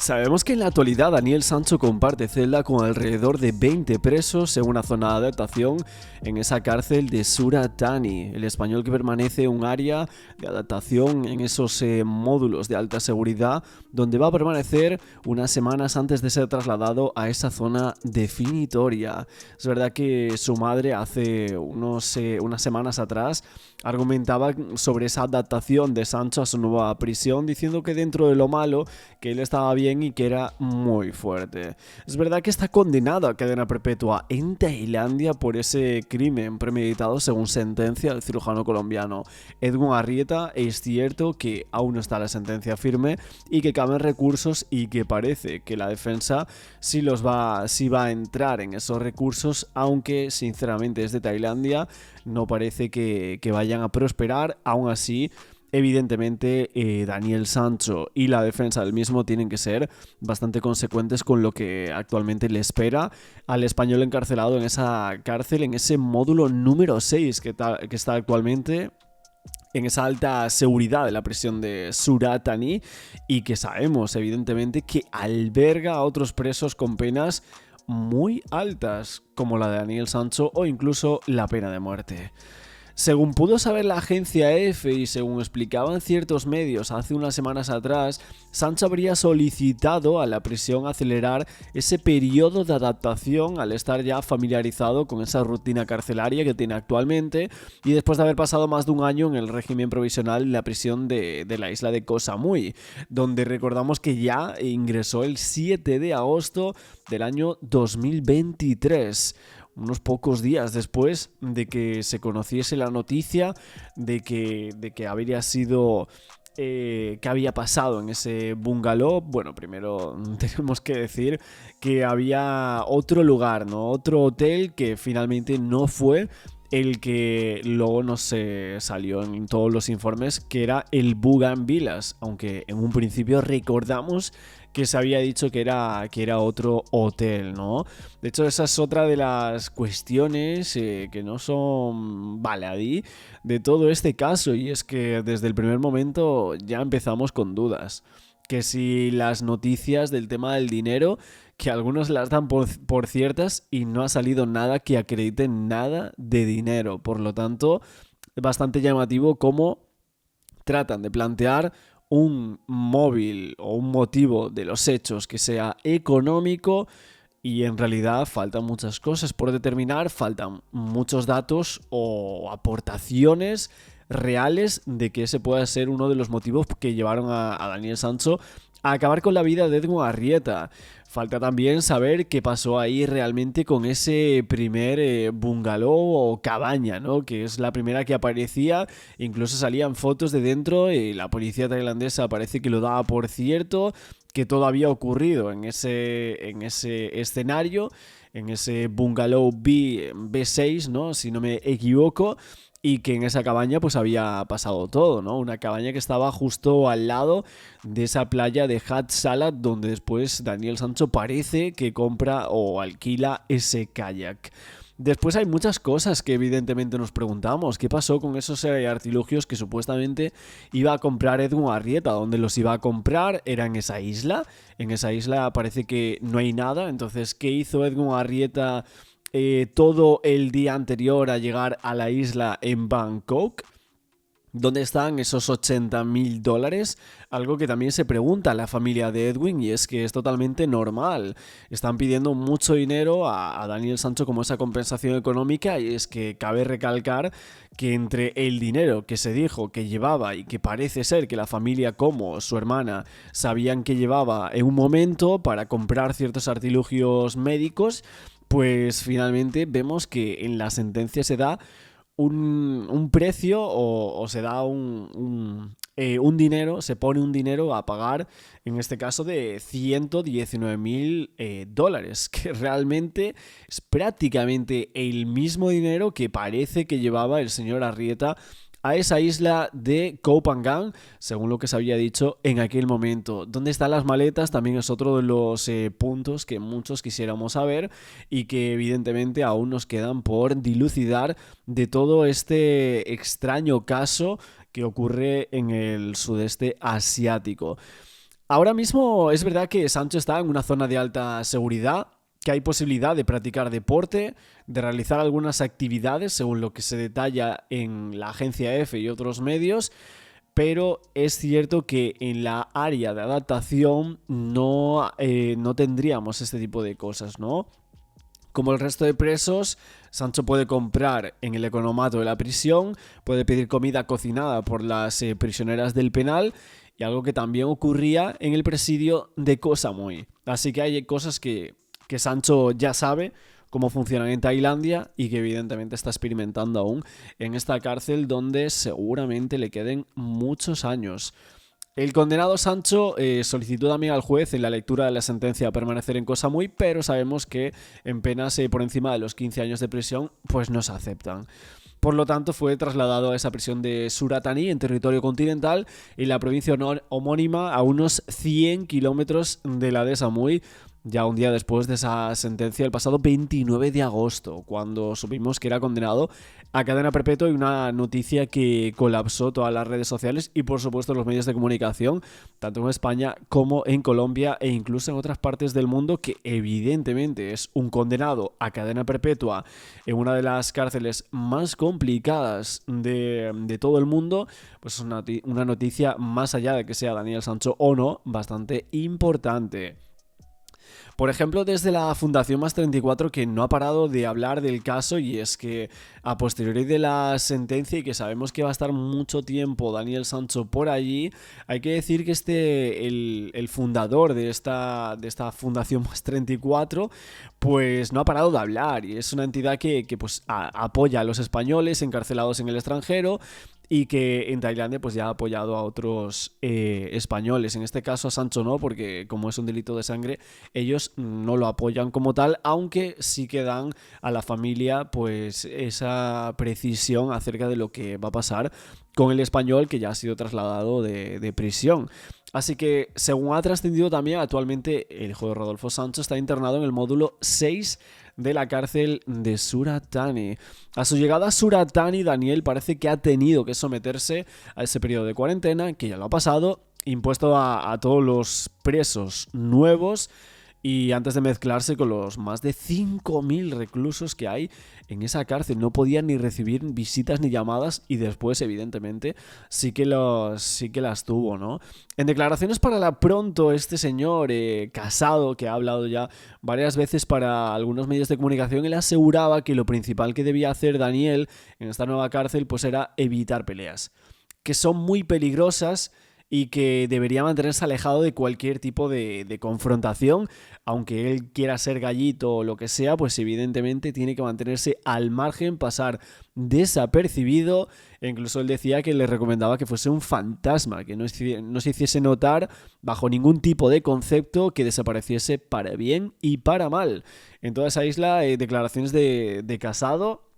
Sabemos que en la actualidad Daniel Sancho comparte celda con alrededor de 20 presos en una zona de adaptación en esa cárcel de Surat Thani, el español que permanece en un área de adaptación en esos módulos de alta seguridad donde va a permanecer unas semanas antes de ser trasladado a esa zona definitoria. Es verdad que su madre hace unas semanas atrás argumentaba sobre esa adaptación de Sancho a su nueva prisión, diciendo que dentro de lo malo, que él estaba bien y que era muy fuerte. Es verdad que está condenado a cadena perpetua en Tailandia por ese crimen premeditado según sentencia del cirujano colombiano Edwin Arrieta. Es cierto que aún no está la sentencia firme y que caben recursos y que parece que la defensa sí va a entrar en esos recursos, aunque sinceramente desde Tailandia no parece que vayan a prosperar. Aún así, evidentemente Daniel Sancho y la defensa del mismo tienen que ser bastante consecuentes con lo que actualmente le espera al español encarcelado en esa cárcel, en ese módulo número 6 que está actualmente en esa alta seguridad de la prisión de Surat Thani, y que sabemos evidentemente que alberga a otros presos con penas muy altas como la de Daniel Sancho o incluso la pena de muerte. Según pudo saber la agencia EFE y según explicaban ciertos medios hace unas semanas atrás, Sancho habría solicitado a la prisión acelerar ese periodo de adaptación al estar ya familiarizado con esa rutina carcelaria que tiene actualmente, y después de haber pasado más de un año en el régimen provisional en la prisión de la isla de Koh Samui, donde recordamos que ya ingresó el 7 de agosto del año 2023. Unos pocos días después de que se conociese la noticia de que habría sido que había pasado en ese bungalow. Bueno, primero tenemos que decir que había otro lugar, ¿no? Otro hotel que finalmente no fue el que luego nos salió en todos los informes, que era el Bougainvillas, aunque en un principio recordamos que se había dicho que era otro hotel, ¿no? De hecho, esa es otra de las cuestiones que no son baladí de todo este caso, y es que desde el primer momento ya empezamos con dudas. Que si las noticias del tema del dinero, que algunos las dan por ciertas y no ha salido nada que acredite nada de dinero. Por lo tanto, es bastante llamativo cómo tratan de plantear un móvil o un motivo de los hechos que sea económico, y en realidad faltan muchas cosas por determinar, faltan muchos datos o aportaciones reales de que ese pueda ser uno de los motivos que llevaron a Daniel Sancho a acabar con la vida de Edwin Arrieta. Falta también saber qué pasó ahí realmente con ese primer bungalow o cabaña, ¿no? Que es la primera que aparecía, incluso salían fotos de dentro y la policía tailandesa parece que lo daba por cierto, que todo había ocurrido en ese escenario, en ese bungalow B6, ¿no? Si no me equivoco. Y que en esa cabaña pues había pasado todo, ¿no? Una cabaña que estaba justo al lado de esa playa de Hat Salat, donde después Daniel Sancho parece que compra o alquila ese kayak. Después hay muchas cosas que evidentemente nos preguntamos. ¿Qué pasó con esos artilugios que supuestamente iba a comprar Edwin Arrieta? ¿Dónde los iba a comprar? ¿Era en esa isla? En esa isla parece que no hay nada. Entonces, ¿qué hizo Edwin Arrieta todo el día anterior a llegar a la isla en Bangkok? ¿Dónde están esos $80,000? Algo que también se pregunta la familia de Edwin, y es que es totalmente normal. Están pidiendo mucho dinero a Daniel Sancho como esa compensación económica, y es que cabe recalcar que entre el dinero que se dijo que llevaba y que parece ser que la familia como su hermana sabían que llevaba en un momento para comprar ciertos artilugios médicos, pues finalmente vemos que en la sentencia se da un precio o se da un dinero, se pone un dinero a pagar, en este caso de $119,000, que realmente es prácticamente el mismo dinero que parece que llevaba el señor Arrieta a esa isla de Koh Phangan, según lo que se había dicho en aquel momento. ¿Dónde están las maletas? También es otro de los puntos que muchos quisiéramos saber y que evidentemente aún nos quedan por dilucidar de todo este extraño caso que ocurre en el sudeste asiático. Ahora mismo es verdad que Sancho está en una zona de alta seguridad, que hay posibilidad de practicar deporte, de realizar algunas actividades según lo que se detalla en la agencia EFE y otros medios, pero es cierto que en la área de adaptación no tendríamos este tipo de cosas, ¿no? Como el resto de presos, Sancho puede comprar en el economato de la prisión, puede pedir comida cocinada por las prisioneras del penal y algo que también ocurría en el presidio de Koh Samui. Así que hay cosas que Sancho ya sabe cómo funcionan en Tailandia y que evidentemente está experimentando aún en esta cárcel donde seguramente le queden muchos años. El condenado Sancho solicitó también al juez en la lectura de la sentencia permanecer en Koh Samui, pero sabemos que en penas por encima de los 15 años de prisión pues no se aceptan. Por lo tanto, fue trasladado a esa prisión de Surat Thani, en territorio continental, en la provincia homónima, a unos 100 kilómetros de la de Samui, ya un día después de esa sentencia, el pasado 29 de agosto, cuando supimos que era condenado a cadena perpetua, y una noticia que colapsó todas las redes sociales y por supuesto los medios de comunicación, tanto en España como en Colombia e incluso en otras partes del mundo, que evidentemente es un condenado a cadena perpetua en una de las cárceles más complicadas de todo el mundo. Pues es una noticia, más allá de que sea Daniel Sancho o no, bastante importante. Por ejemplo, desde la Fundación Más 34, que no ha parado de hablar del caso, y es que a posteriori de la sentencia y que sabemos que va a estar mucho tiempo Daniel Sancho por allí, hay que decir que el fundador de esta Fundación Más 34 pues no ha parado de hablar, y es una entidad que pues apoya a los españoles encarcelados en el extranjero y que en Tailandia pues ya ha apoyado a otros españoles. En este caso a Sancho no, porque como es un delito de sangre, ellos no lo apoyan como tal, aunque sí que dan a la familia pues esa precisión acerca de lo que va a pasar con el español que ya ha sido trasladado de prisión. Así que, según ha trascendido también, actualmente el hijo de Rodolfo Sancho está internado en el módulo 6 de la cárcel de Surat Thani. A su llegada a Surat Thani, Daniel parece que ha tenido que someterse a ese periodo de cuarentena, que ya lo ha pasado, impuesto a todos los presos nuevos, y antes de mezclarse con los más de 5.000 reclusos que hay en esa cárcel. No podían ni recibir visitas ni llamadas, y después, evidentemente, sí que las tuvo, ¿no? En declaraciones para La Pronto, este señor Casado, que ha hablado ya varias veces para algunos medios de comunicación, él aseguraba que lo principal que debía hacer Daniel en esta nueva cárcel pues era evitar peleas, que son muy peligrosas y que debería mantenerse alejado de cualquier tipo de confrontación. Aunque él quiera ser gallito o lo que sea, pues evidentemente tiene que mantenerse al margen, pasar desapercibido. E incluso él decía que le recomendaba que fuese un fantasma, que no se hiciese notar bajo ningún tipo de concepto, que desapareciese para bien y para mal. En toda esa isla, declaraciones de Casado,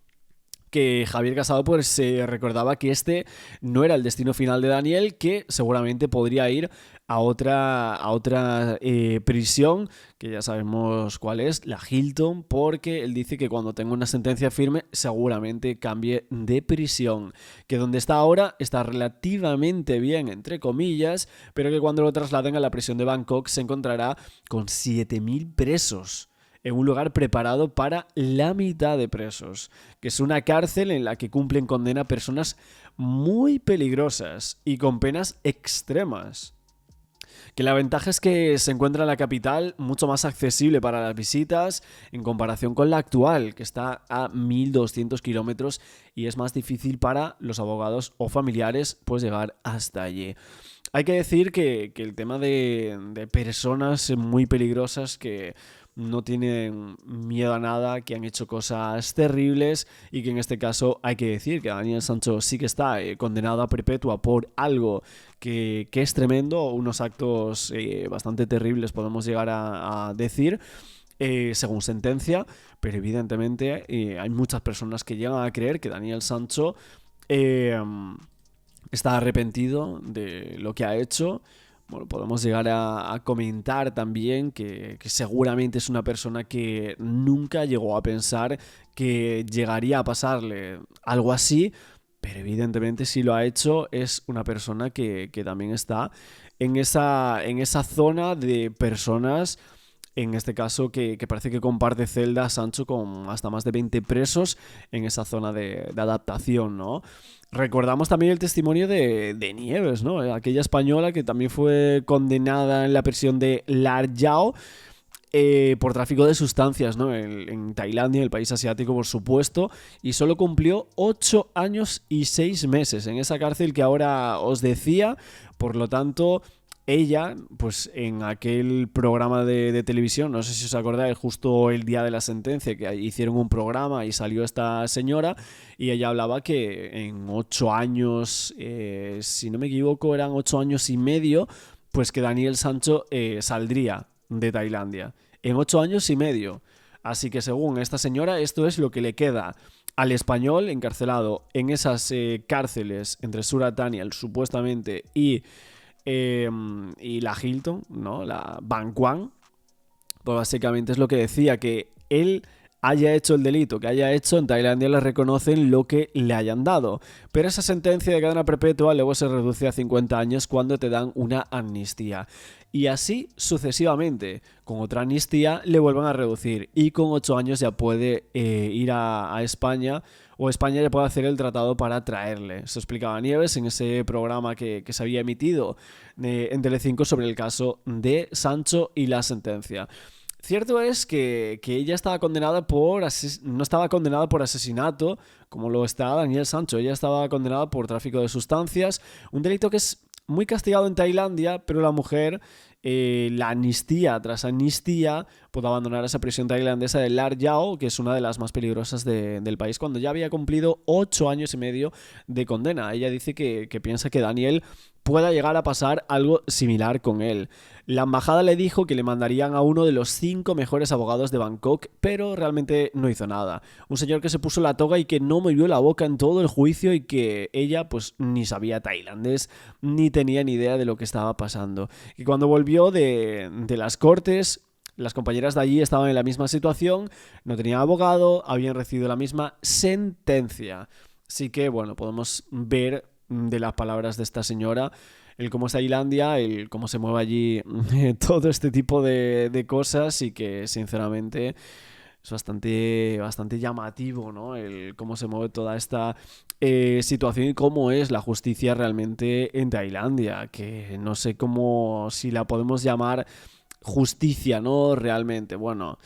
que Javier Casado pues se recordaba que este no era el destino final de Daniel, que seguramente podría ir a otra prisión, que ya sabemos cuál es, la Hilton, porque él dice que cuando tenga una sentencia firme seguramente cambie de prisión, que donde está ahora está relativamente bien, entre comillas, pero que cuando lo trasladen a la prisión de Bangkok se encontrará con 7.000 presos en un lugar preparado para la mitad de presos, que es una cárcel en la que cumplen condena personas muy peligrosas y con penas extremas. Que la ventaja es que se encuentra en la capital, mucho más accesible para las visitas en comparación con la actual, que está a 1.200 kilómetros, y es más difícil para los abogados o familiares pues llegar hasta allí. Hay que decir que el tema de personas muy peligrosas que no tienen miedo a nada, que han hecho cosas terribles, y que en este caso hay que decir que Daniel Sancho sí que está condenado a perpetua por algo que es tremendo, unos actos bastante terribles podemos llegar a decir, según sentencia, pero evidentemente hay muchas personas que llegan a creer que Daniel Sancho está arrepentido de lo que ha hecho. Bueno, podemos llegar a comentar también que seguramente es una persona que nunca llegó a pensar que llegaría a pasarle algo así, pero evidentemente si lo ha hecho es una persona que también está en esa zona de personas, en este caso que parece que comparte celda Sancho con hasta más de 20 presos en esa zona de adaptación, ¿no? Recordamos también el testimonio de Nieves, ¿no? Aquella española que también fue condenada en la prisión de Lar-Yao por tráfico de sustancias, ¿no? En Tailandia, el país asiático, por supuesto, y solo cumplió 8 años y 6 meses en esa cárcel que ahora os decía. Por lo tanto, ella, pues en aquel programa de televisión, no sé si os acordáis, justo el día de la sentencia, que hicieron un programa y salió esta señora, y ella hablaba que en 8 años, si no me equivoco, eran 8 años y medio, pues que Daniel Sancho saldría de Tailandia en 8 años y medio. Así que según esta señora, esto es lo que le queda al español encarcelado en esas cárceles entre Surat Thani, supuestamente, y la Hilton, ¿no? La Bangkok. Pues básicamente es lo que decía, que él haya hecho el delito que haya hecho, en Tailandia le reconocen lo que le hayan dado. Pero esa sentencia de cadena perpetua luego se reduce a 50 años cuando te dan una amnistía. Y así sucesivamente. Con otra amnistía le vuelven a reducir. Y con 8 años ya puede ir a España. O España ya puede hacer el tratado para traerle. Se explicaba Nieves en ese programa que se había emitido en Telecinco sobre el caso de Sancho y la sentencia. Cierto es que ella estaba condenada no estaba condenada por asesinato, como lo está Daniel Sancho. Ella estaba condenada por tráfico de sustancias, un delito que es muy castigado en Tailandia, pero la mujer, la amnistía tras amnistía, pudo abandonar esa prisión tailandesa de Lar Yao, que es una de las más peligrosas del país, cuando ya había cumplido 8 años y medio de condena. Ella dice que piensa que Daniel pueda llegar a pasar algo similar con él. La embajada le dijo que le mandarían a uno de los 5 mejores abogados de Bangkok, pero realmente no hizo nada. Un señor que se puso la toga y que no movió la boca en todo el juicio, y que ella pues ni sabía tailandés ni tenía ni idea de lo que estaba pasando. Y cuando volvió de las cortes, las compañeras de allí estaban en la misma situación, no tenían abogado, habían recibido la misma sentencia. Así que bueno, podemos ver de las palabras de esta señora el cómo es Tailandia, el cómo se mueve allí todo este tipo de cosas, y que sinceramente es bastante llamativo, ¿no? El cómo se mueve toda esta situación y cómo es la justicia realmente en Tailandia, que no sé cómo, si la podemos llamar justicia, ¿no? Realmente, bueno,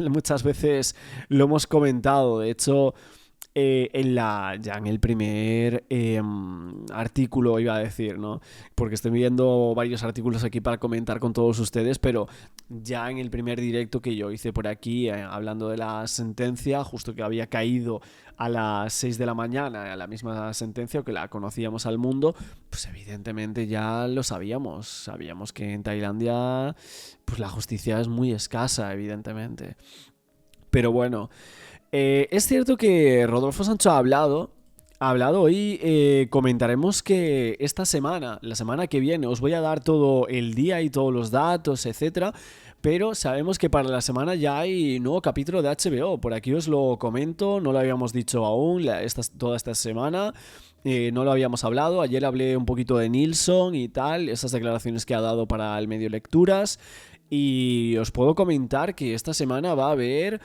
muchas veces lo hemos comentado. De hecho, ya en el primer artículo, iba a decir, ¿no? Porque estoy viendo varios artículos aquí para comentar con todos ustedes, pero ya en el primer directo que yo hice por aquí, hablando de la sentencia, justo que había caído a las 6 de la mañana, a la misma sentencia, o que la conocíamos al mundo, pues evidentemente ya lo sabíamos que en Tailandia pues la justicia es muy escasa, evidentemente. Pero bueno, es cierto que Rodolfo Sancho ha hablado y comentaremos que esta semana, la semana que viene, os voy a dar todo el día y todos los datos, etcétera. Pero sabemos que para la semana ya hay nuevo capítulo de HBO. Por aquí os lo comento, no lo habíamos dicho aún toda esta semana. No lo habíamos hablado. Ayer hablé un poquito de Nilsson y tal, esas declaraciones que ha dado para el medio Lecturas. Y os puedo comentar que esta semana va a haber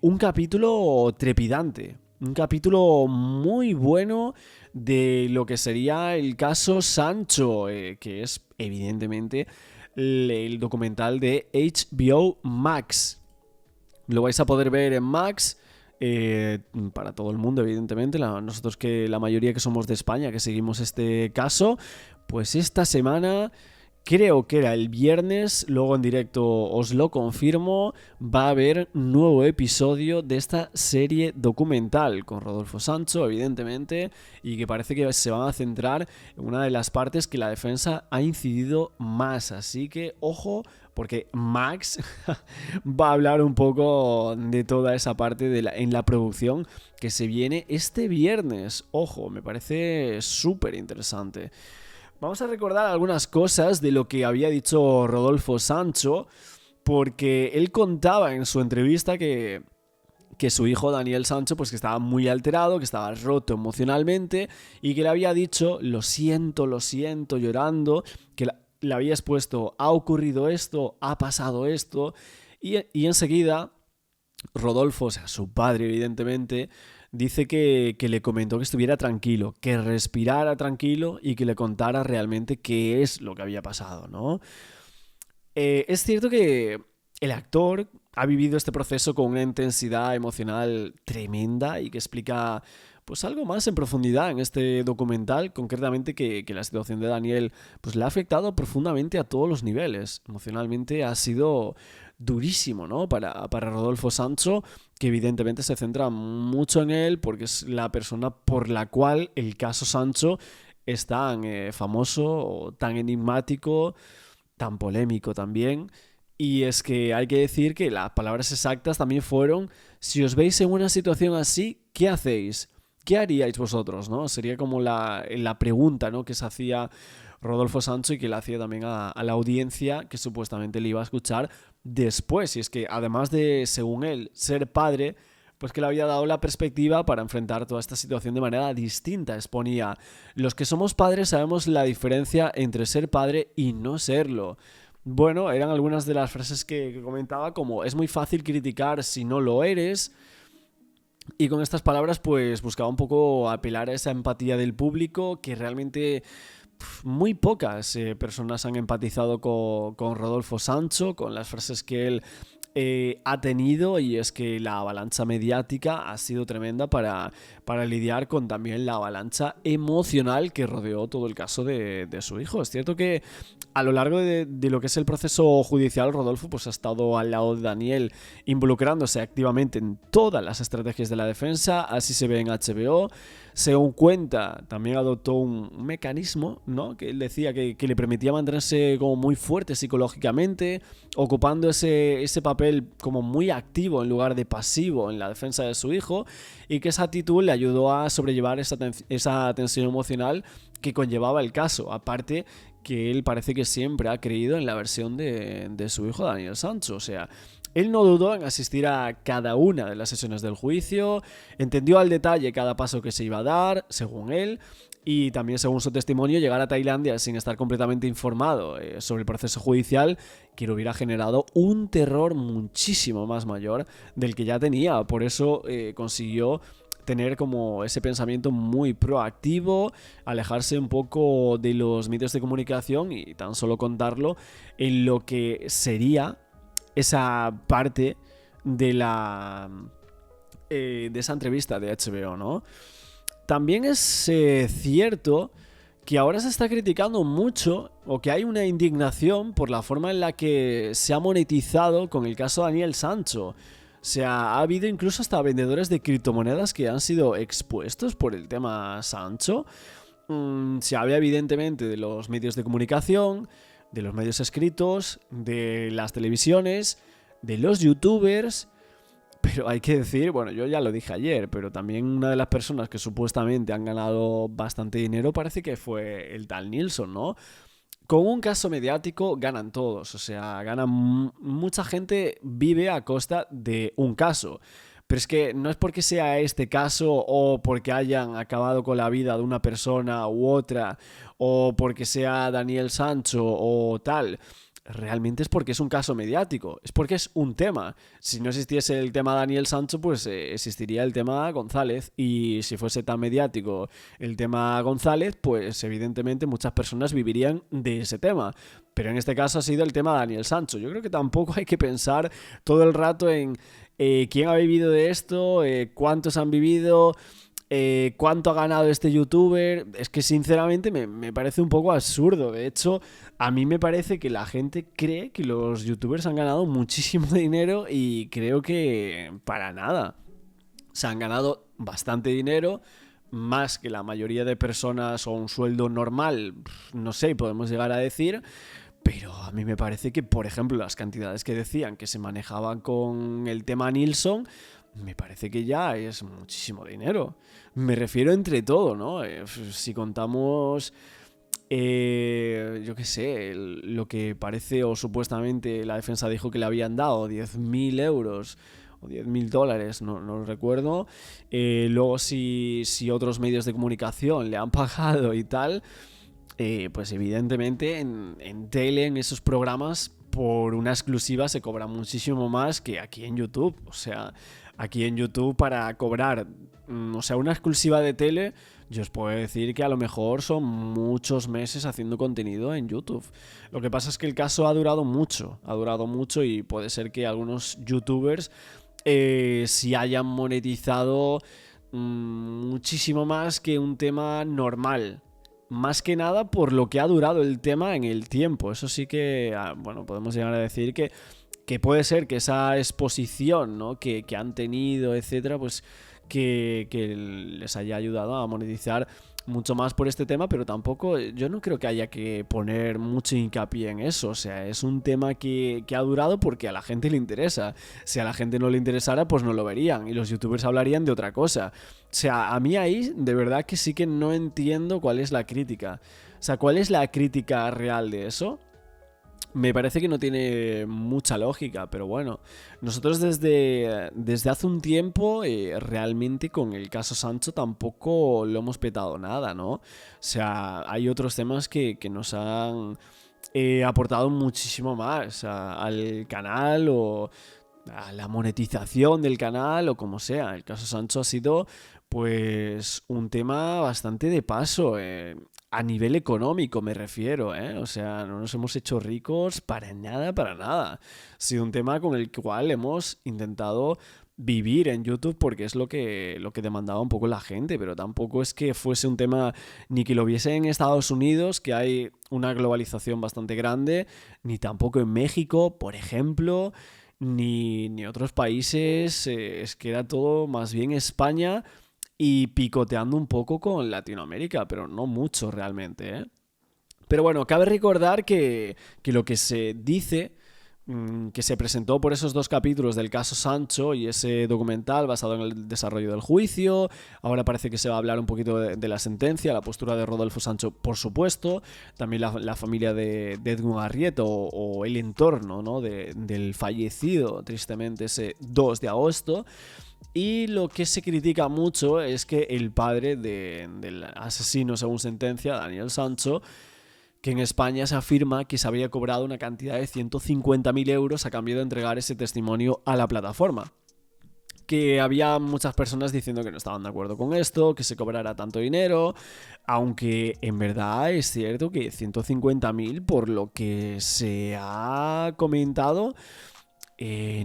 un capítulo trepidante, un capítulo muy bueno de lo que sería el caso Sancho, que es evidentemente el documental de HBO Max. Lo vais a poder ver en Max. Para todo el mundo, evidentemente. Nosotros, que la mayoría que somos de España, que seguimos este caso, pues esta semana, creo que era el viernes, luego en directo os lo confirmo, va a haber nuevo episodio de esta serie documental con Rodolfo Sancho, evidentemente, y que parece que se van a centrar en una de las partes que la defensa ha incidido más. Así que ojo, porque Max va a hablar un poco de toda esa parte en la producción que se viene este viernes. Ojo, me parece súper interesante. Vamos a recordar algunas cosas de lo que había dicho Rodolfo Sancho, porque él contaba en su entrevista que que su hijo Daniel Sancho pues que estaba muy alterado, que estaba roto emocionalmente y que le había dicho lo siento, llorando, que le había expuesto ha ocurrido esto, ha pasado esto y enseguida Rodolfo, o sea, su padre evidentemente, dice que le comentó que estuviera tranquilo, que respirara tranquilo y que le contara realmente qué es lo que había pasado, ¿no? Es cierto que el actor ha vivido este proceso con una intensidad emocional tremenda y que explica pues algo más en profundidad en este documental, concretamente que la situación de Daniel pues le ha afectado profundamente a todos los niveles. Emocionalmente ha sido durísimo, ¿no? Para Rodolfo Sancho, que evidentemente se centra mucho en él porque es la persona por la cual el caso Sancho es tan famoso, tan enigmático, tan polémico también. Y es que hay que decir que las palabras exactas también fueron: si os veis en una situación así, ¿qué hacéis? ¿Qué haríais vosotros? ¿No? Sería como la pregunta, ¿no?, que se hacía Rodolfo Sancho y que le hacía también a la audiencia que supuestamente le iba a escuchar después. Y es que además de, según él, ser padre, pues que le había dado la perspectiva para enfrentar toda esta situación de manera distinta. Exponía: los que somos padres sabemos la diferencia entre ser padre y no serlo. Bueno, eran algunas de las frases que comentaba, como es muy fácil criticar si no lo eres. Y con estas palabras pues buscaba un poco apelar a esa empatía del público, que realmente muy pocas personas han empatizado con Rodolfo Sancho, con las frases que él ha tenido, y es que la avalancha mediática ha sido tremenda para lidiar con también la avalancha emocional que rodeó todo el caso de su hijo. Es cierto que a lo largo de lo que es el proceso judicial, Rodolfo pues ha estado al lado de Daniel, involucrándose activamente en todas las estrategias de la defensa. Así se ve en HBO. Según cuenta, también adoptó un mecanismo, ¿no?, que él decía que le permitía mantenerse como muy fuerte psicológicamente, ocupando ese papel como muy activo en lugar de pasivo en la defensa de su hijo, y que esa actitud le ayudó a sobrellevar esa tensión emocional que conllevaba el caso. Aparte que él parece que siempre ha creído en la versión de su hijo Daniel Sancho. O sea, él no dudó en asistir a cada una de las sesiones del juicio, entendió al detalle cada paso que se iba a dar, según él, y también, según su testimonio, llegar a Tailandia sin estar completamente informado sobre el proceso judicial, que le hubiera generado un terror muchísimo más mayor del que ya tenía. Por eso consiguió tener como ese pensamiento muy proactivo, alejarse un poco de los medios de comunicación y tan solo contarlo en lo que sería esa parte de de esa entrevista de HBO, ¿no? También es cierto que ahora se está criticando mucho, o que hay una indignación por la forma en la que se ha monetizado con el caso Daniel Sancho. O sea, ha habido incluso hasta vendedores de criptomonedas que han sido expuestos por el tema Sancho. Se habla evidentemente de los medios de comunicación, de los medios escritos, de las televisiones, de los youtubers. Pero hay que decir, bueno, yo ya lo dije ayer, pero también una de las personas que supuestamente han ganado bastante dinero parece que fue el tal Nilsson, ¿no? Con un caso mediático ganan todos, o sea, mucha gente vive a costa de un caso. Pero es que no es porque sea este caso, o porque hayan acabado con la vida de una persona u otra, o porque sea Daniel Sancho o tal. Realmente es porque es un caso mediático, es porque es un tema. Si no existiese el tema Daniel Sancho, pues existiría el tema González, y si fuese tan mediático el tema González, pues evidentemente muchas personas vivirían de ese tema. Pero en este caso ha sido el tema Daniel Sancho. Yo creo que tampoco hay que pensar todo el rato en quién ha vivido de esto, cuántos han vivido, cuánto ha ganado este youtuber. Es que sinceramente me parece un poco absurdo. De hecho, a mí me parece que la gente cree que los youtubers han ganado muchísimo dinero, y creo que para nada. Se han ganado bastante dinero, más que la mayoría de personas, o un sueldo normal, no sé, podemos llegar a decir. Pero a mí me parece que, por ejemplo, las cantidades que decían que se manejaban con el tema Nilsson, me parece que ya es muchísimo dinero. Me refiero entre todo, ¿no? Si contamos, yo qué sé, lo que parece, o supuestamente la defensa dijo que le habían dado 10.000 euros, o $10.000, no lo recuerdo. Luego si otros medios de comunicación le han pagado y tal, pues evidentemente en tele, en esos programas, por una exclusiva se cobra muchísimo más que aquí en YouTube. O sea, aquí en YouTube para cobrar, o sea, una exclusiva de tele, yo os puedo decir que a lo mejor son muchos meses haciendo contenido en YouTube. Lo que pasa es que el caso ha durado mucho y puede ser que algunos youtubers sí hayan monetizado muchísimo más que un tema normal. Más que nada por lo que ha durado el tema en el tiempo. Eso sí que, bueno, podemos llegar a decir que puede ser que esa exposición, ¿no?, que han tenido, etcétera, pues que les haya ayudado a monetizar mucho más por este tema, pero tampoco, yo no creo que haya que poner mucho hincapié en eso. O sea, es un tema que ha durado porque a la gente le interesa. Si a la gente no le interesara, pues no lo verían y los youtubers hablarían de otra cosa. O sea, a mí ahí de verdad que sí que no entiendo cuál es la crítica. O sea, ¿cuál es la crítica real de eso? Me parece que no tiene mucha lógica, pero bueno, nosotros desde hace un tiempo realmente con el caso Sancho tampoco lo hemos petado nada, ¿no? O sea, hay otros temas que nos han aportado muchísimo más al canal o a la monetización del canal o como sea. El caso Sancho ha sido pues un tema bastante de paso, a nivel económico me refiero, ¿eh? O sea, no nos hemos hecho ricos para nada, para nada. Ha sido un tema con el cual hemos intentado vivir en YouTube porque es lo que demandaba un poco la gente, pero tampoco es que fuese un tema ni que lo viese en Estados Unidos, que hay una globalización bastante grande, ni tampoco en México, por ejemplo, ni otros países. Es que era todo más bien España y picoteando un poco con Latinoamérica, pero no mucho realmente, ¿eh? Pero bueno, cabe recordar que lo que se dice, que se presentó por esos 2 capítulos del caso Sancho y ese documental basado en el desarrollo del juicio. Ahora parece que se va a hablar un poquito de la sentencia, la postura de Rodolfo Sancho, por supuesto, también la familia de Edwin Arrieta o el entorno, ¿no?, del fallecido, tristemente, ese 2 de agosto. Y lo que se critica mucho es que el padre del asesino según sentencia, Daniel Sancho, que en España se afirma que se habría cobrado una cantidad de 150.000 euros a cambio de entregar ese testimonio a la plataforma. Que había muchas personas diciendo que no estaban de acuerdo con esto, que se cobrara tanto dinero, aunque en verdad es cierto que 150.000, por lo que se ha comentado,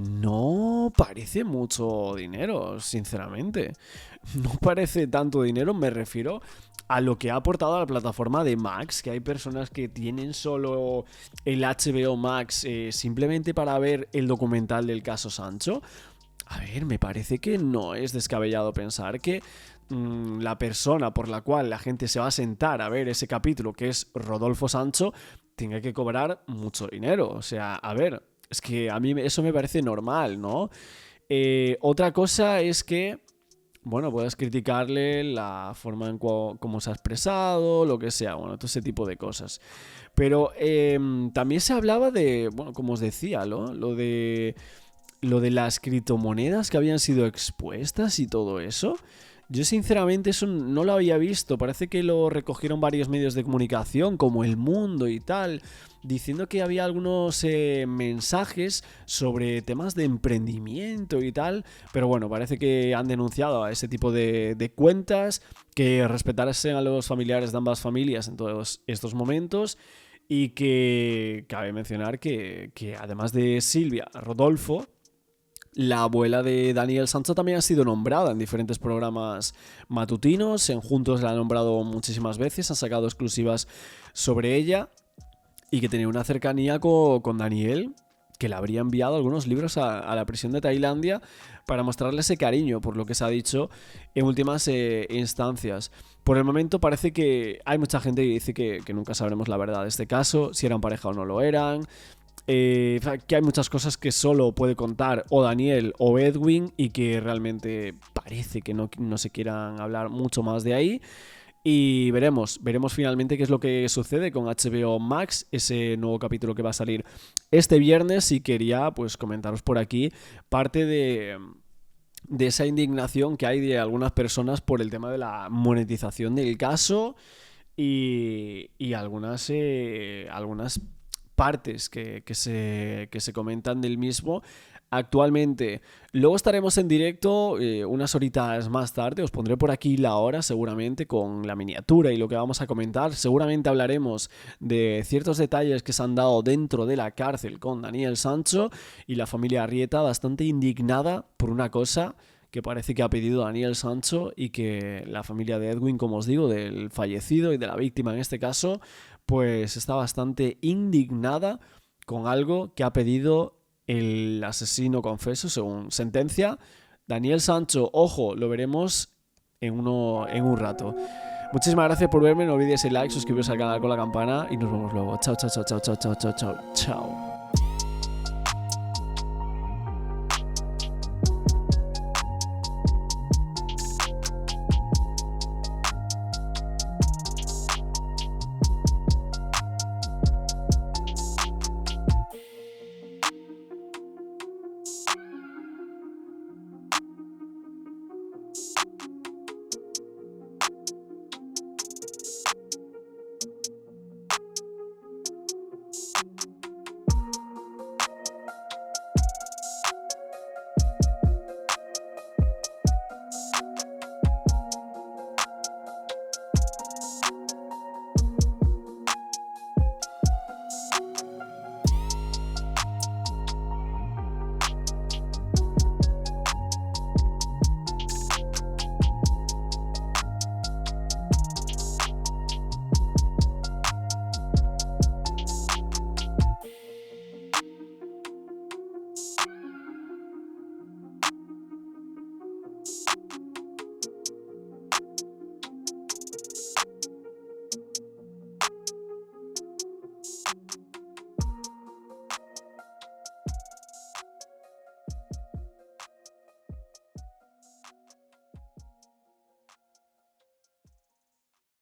no parece mucho dinero, sinceramente. No parece tanto dinero, me refiero a lo que ha aportado a la plataforma de Max, que hay personas que tienen solo el HBO Max simplemente para ver el documental del caso Sancho. A ver, me parece que no es descabellado pensar que la persona por la cual la gente se va a sentar a ver ese capítulo, que es Rodolfo Sancho, tenga que cobrar mucho dinero. O sea, a ver, es que a mí eso me parece normal, ¿no? Otra cosa es que, bueno, puedes criticarle la forma en cómo se ha expresado, lo que sea, bueno, todo ese tipo de cosas. Pero también se hablaba de, bueno, como os decía, ¿no?, lo de las criptomonedas que habían sido expuestas y todo eso. Yo sinceramente eso no lo había visto. Parece que lo recogieron varios medios de comunicación como El Mundo y tal, diciendo que había algunos mensajes sobre temas de emprendimiento y tal. Pero bueno, parece que han denunciado a ese tipo de cuentas, que respetasen a los familiares de ambas familias en todos estos momentos. Y que cabe mencionar que además de Silvia Rodolfo, la abuela de Daniel Sancho también ha sido nombrada en diferentes programas matutinos. En Juntos la han nombrado muchísimas veces, han sacado exclusivas sobre ella y que tenía una cercanía con Daniel, que le habría enviado algunos libros a la prisión de Tailandia para mostrarle ese cariño, por lo que se ha dicho en últimas instancias. Por el momento parece que hay mucha gente que dice que nunca sabremos la verdad de este caso, si eran pareja o no lo eran. Que hay muchas cosas que solo puede contar o Daniel o Edwin y que realmente parece que no se quieran hablar mucho más de ahí. Y veremos finalmente qué es lo que sucede con HBO Max, ese nuevo capítulo que va a salir este viernes. Y quería pues comentaros por aquí parte de esa indignación que hay de algunas personas por el tema de la monetización del caso y algunas partes que se comentan del mismo actualmente. Luego estaremos en directo unas horitas más tarde, os pondré por aquí la hora seguramente con la miniatura y lo que vamos a comentar. Seguramente hablaremos de ciertos detalles que se han dado dentro de la cárcel con Daniel Sancho y la familia Arrieta bastante indignada por una cosa que parece que ha pedido Daniel Sancho y que la familia de Edwin, como os digo, del fallecido y de la víctima en este caso, pues está bastante indignada con algo que ha pedido el asesino confeso, según sentencia. Daniel Sancho, ojo, lo veremos en un rato. Muchísimas gracias por verme, no olvidéis el like, suscribiros al canal con la campana y nos vemos luego. Chao, chao, chao, chao, chao, chao, chao, chao.